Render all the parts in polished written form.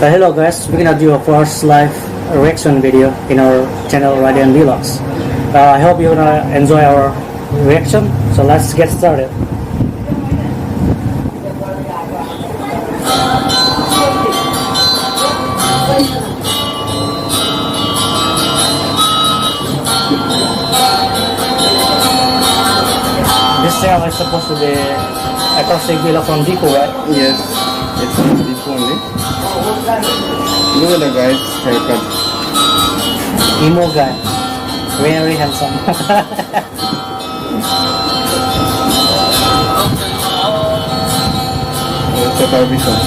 Hello guys, we're gonna do a first live reaction video in our channel Raiden Vlogs. I hope you're gonna enjoy our reaction, so let's get started. This channel is supposed to be Acoustic Vlog from Diphu, right? Yes, it's from Diphu only. Look at the guy's haircut. Emo guy, very handsome. It's a karbi song.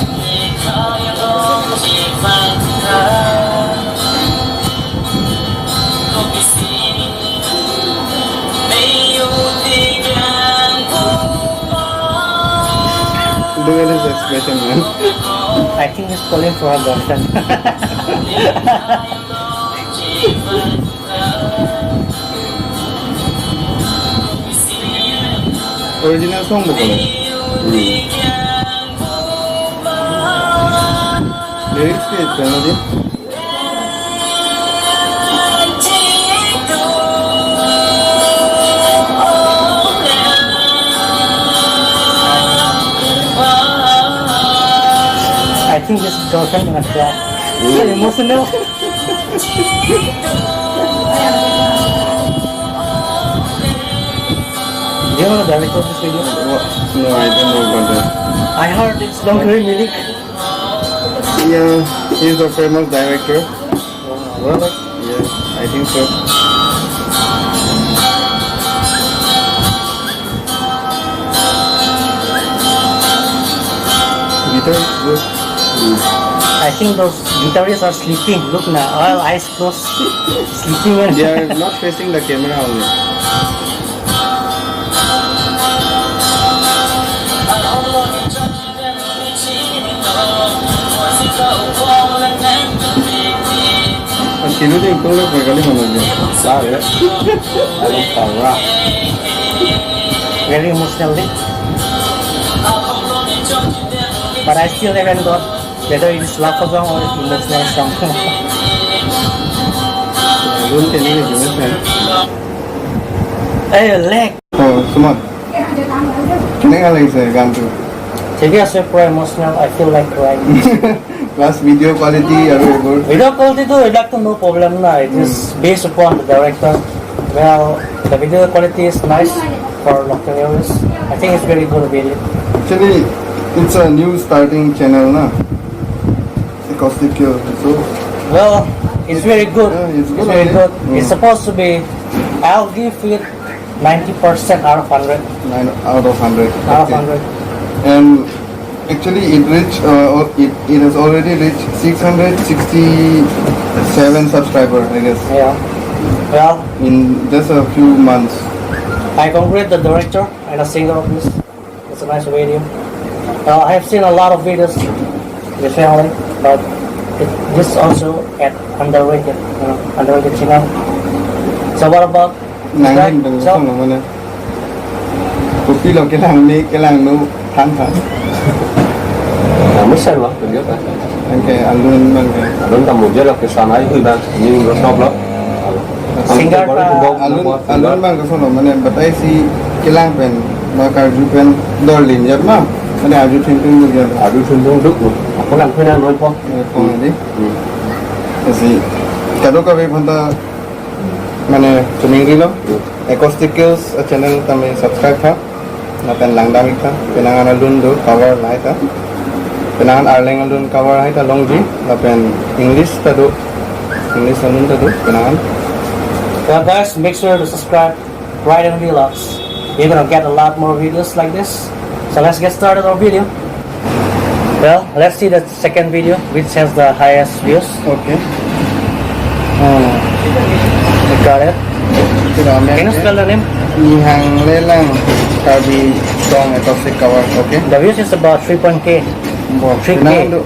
Look at his expression, man. I think he's calling for a girlfriend. Original song bukan? Lyrics ke channel dia? I think his girlfriend gonna cry. Really emotional. Do you know the director of this video? No, I don't know about that. I heard it's longer music. Yeah, he's a famous director. Really? Yeah, I think so. Guitar is good. I think those guitarists are sleeping. Look now, all eyes closed, sleeping. And They are not facing the camera only. Sino din kung nagpagaling mo na dyan? Sorry. Alam pa, rock. very emotional. But I still haven't got whether it is love song or emotional song. Doon ka nila dyan, man. Hey, leg. Oh, Suman. Kaya nga lang sa ganto. Sige, super emotional. I feel like crying. Plus video quality, good. Video quality too, like no problem na. It is based upon the director. Well, the video quality is nice for local areas. I think it's very good video. Actually, it's a new starting channel na. Acoustic. So, Well, it's very good. Yeah, it's good, very good. Mm. It's supposed to be. I'll give it 90% out of 100. 9 out of 100. Out of Okay. 100. And actually it has already reached 667 subscribers, I guess, Yeah. Well, in just a few months. I congratulate the director and the singer of this. It's a nice video. I have seen a lot of videos recently, but this also at underrated, underrated channel. So what about this guy? Nangin dengan So, song naman na. Kopi lo kailangan no tangka. Mới xem lắm, tôi biết đấy. Anh kaya alun man kaya. Lớn tầm một giây là cái sàn ấy hơi đang nhưng nó shop lắm. Singer Alun man kasi naman yan. But I see kailangan pen makarju pen dorlin yat ma. Ano aju thinking mo yan? Ở đôi chân đông đức rồi. Có làm thuê nào nói không? Kung hindi. Kasi kado ka may punta mana tuminggi lo. Acoustic channel kami subscribe ha. Napen lang damit ha. Pinangan alun do cover lahat ha. Pinangan arling alun cover lahat long ji. Napen English tado. English alun tado. Pinangan. well guys, make sure to subscribe Raiden Vlogs. You're gonna get a lot more videos like this. So let's get started our video. Well, let's see the second video, which has the highest views. Okay. You got it. Can you spell the name? Ihang lelang karbi song acoustic cover. Okay. The views is about 3.k. 3K. Pinangan do.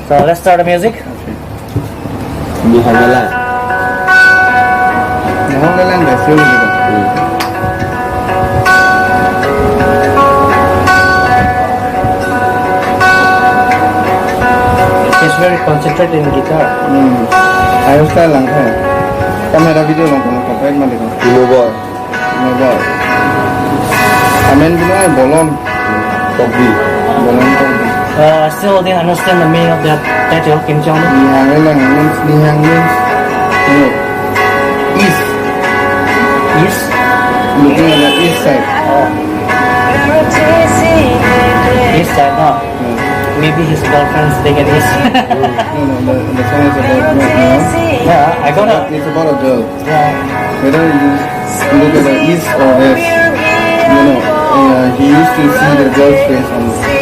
So let's start the music. Như hai mươi lần. Ihang lelang dah sure gitu. concentrate in guitar. Ayos lang hai. Kamera video lang kono kapag mali ko. Mobile. Mobile. Amen bino ay bolon. Karbi. Bolon ko. I still didn't understand the meaning of that title, Kim Jong. Nihang lang means you know, east. Yes. Looking at the east side. Oh, this side, no. Maybe his girlfriend's thinking this. No, the song is about what, you know? Yeah, I got it. It's about a girl. Yeah. Whether you look at the east or west, you know, he used to see the girl's face on the song.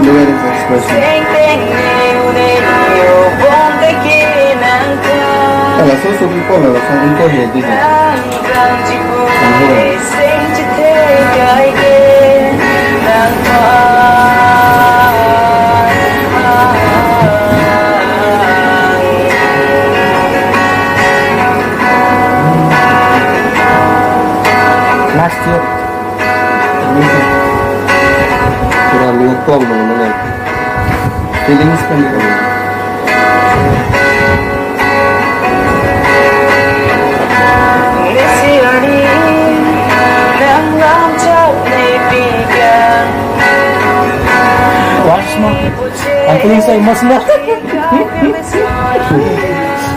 Look at his expression. La so people la son un po' di Last year. Kurang lukong mana. feelings kan di Once more. I'm feeling so emotional.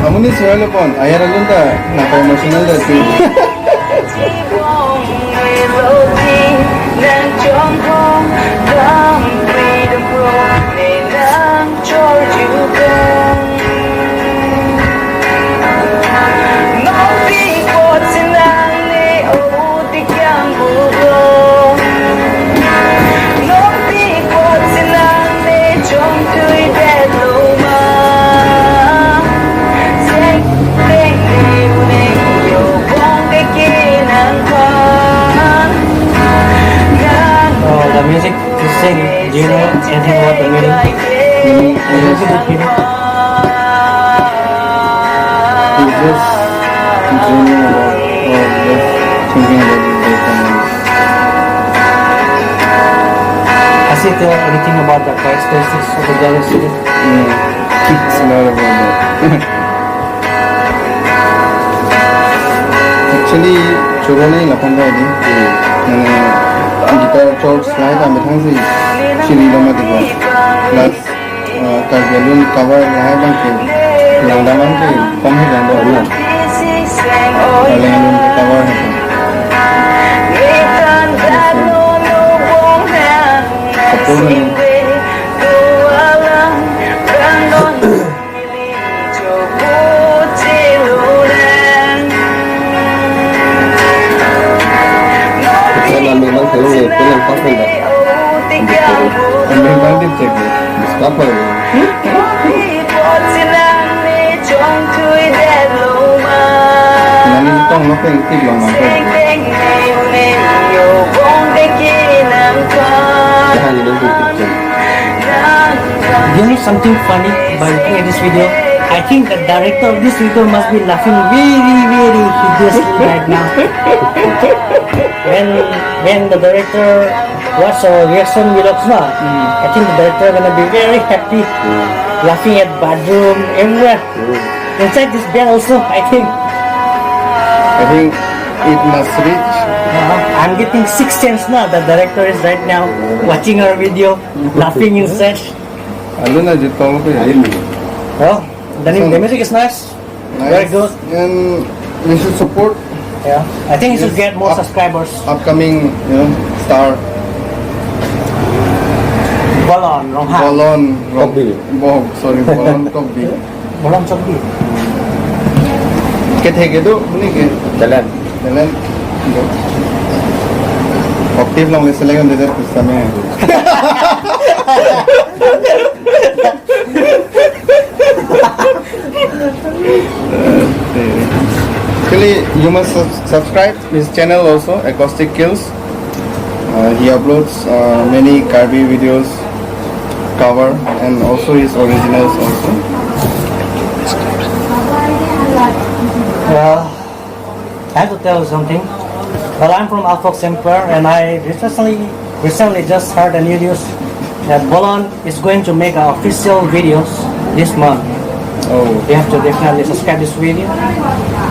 Amuni siralo pon ayar alunda na emotional da tu The music you sing, do you know anything about the meaning? It's a good meaning. he's just dreaming about or just thinking about his girlfriend. Has he tell anything about the characteristics of the girl is singing? It's not about that. Actually, choro nahi lapan tha di. Guitar chords lahi ta mithang si chiri lama dikwa. Plus karbialun cover lahi bang ke langdaman ke kam hi ganda na. Langdaman ke cover hai ta. Support nahi. Memang kalau ni pelan pasal dah. Ambil bandit check ni. Apa ni? Nani tong no peng tip long na peng. Jangan ni dulu picture. You know something funny by looking at this video? I think the director of this video must be laughing very, very hideously right now. When the director watch our reaction vlogs now, I think the director gonna be very happy, laughing at bathroom everywhere. Inside this band also, I think. I think it must reach. I'm getting 6 cents now. The director is right now watching our video, laughing inside. Aluna jit tong ko yain. Well, the music is nice. Very good. And we should support Yeah, I think you should Yes, get more up- subscribers. upcoming, star Bolon, wrong hand. Bolon Kobe. Bolon Kobe. Bolon Chokbi. Ke ni ke Jalan. jalan. Octave long list lagi under sama. Actually, you must subscribe his channel also, Acoustic Kills. He uploads many karbi videos, cover, and also his originals also. Well, I have to tell you something. Well, I'm from Alfox Empire, and I recently just heard the news that Bolon is going to make an official videos this month. Oh, You have to definitely subscribe this video.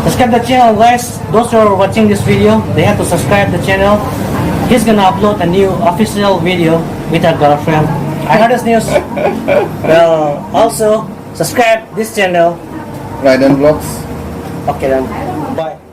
Subscribe the channel, guys. Those who are watching this video, they have to subscribe the channel. He's gonna upload a new official video with her girlfriend. I heard this news. Well, also subscribe this channel. Raiden vlogs. Okay then. Bye.